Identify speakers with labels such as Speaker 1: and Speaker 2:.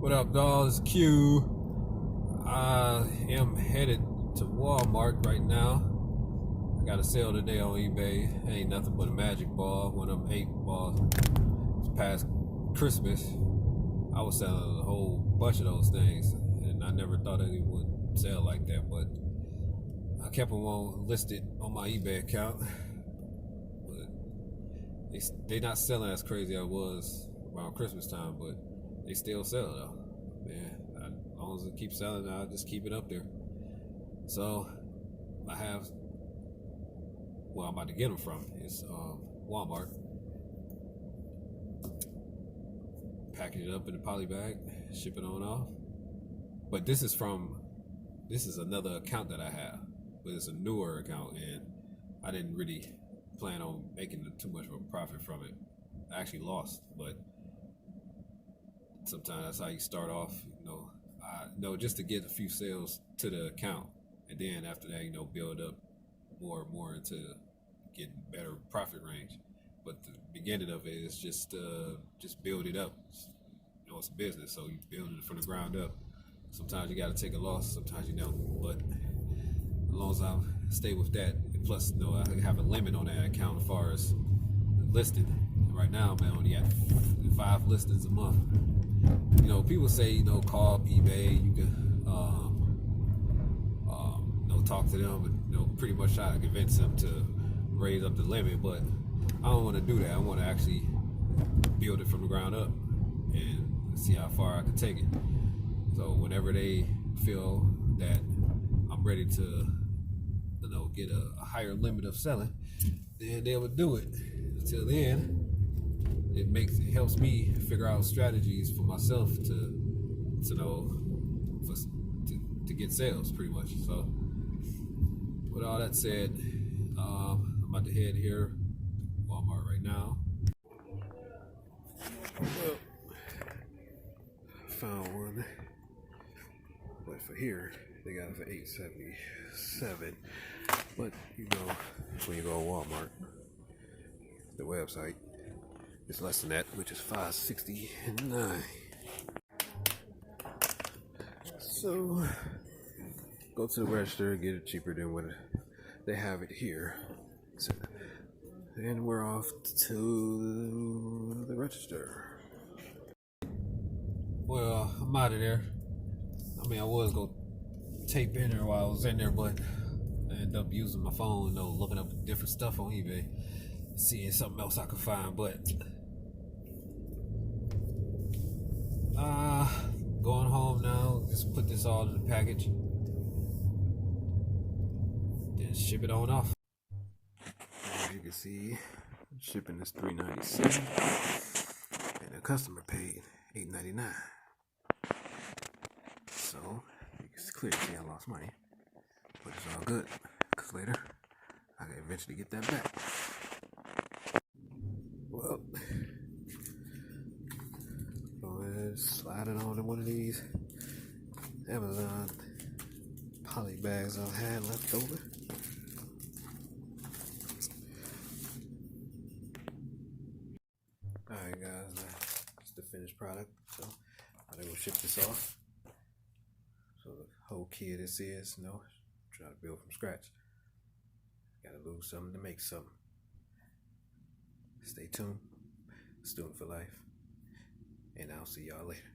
Speaker 1: What up, dolls? Q. I am headed to Walmart right now. I got a sale today on eBay. Ain't nothing but a magic ball, one of them 8 balls. It's past Christmas. I was selling a whole bunch of those things, and I never thought it would sell like that, but I kept them on listed on my eBay account. But they not selling as crazy as it was around Christmas time, but they still sell though. Man, as long as it keeps selling, I'll just keep it up there. So I have, well, I'm about to get them from it's Walmart. Package it up in a poly bag, ship it on off. But this is another account that I have, but it's a newer account, and I didn't really plan on making too much of a profit from it. I actually lost, but sometimes that's how you start off, just to get a few sales to the account, and then after that, build up more and more into getting better profit range. But the beginning of it is just build it up. It's a business, so you build it from the ground up. Sometimes you got to take a loss, sometimes you don't. But as long as I stay with that, and plus, I have a limit on that account as far as listed. Right now, man, I only got 5 listings a month. People say, call up eBay, you can, talk to them, but, pretty much try to convince them to raise up the limit, but I don't want to do that. I want to actually build it from the ground up and see how far I can take it. So whenever they feel that I'm ready to, get a higher limit of selling, then they would do it. Until then, it helps me figure out strategies for myself to get sales, pretty much. So with all that said, I'm about to head here Walmart right now. Well, found one, but for here they got it for $8.77. But when you go to Walmart, the website, it's less than that, which is $5.69. So go to the register, get it cheaper than what they have it here. So, and we're off to the register. Well, I'm out of there. I was gonna tape in there while I was in there, but I ended up using my phone, looking up different stuff on eBay, seeing something else I could find. But going home now, just put this all in the package, then ship it on off. As you can see, shipping is $3.97, and the customer paid $8.99. So you can clearly see I lost money, but it's all good, because later I can eventually get that back. Well, slide it on in one of these Amazon poly bags I've had left over. Alright guys, that's the finished product. So I'm gonna ship this off. So the whole key of this is, try to build from scratch. Gotta lose something to make something. Stay tuned. Student for life. And I'll see y'all later.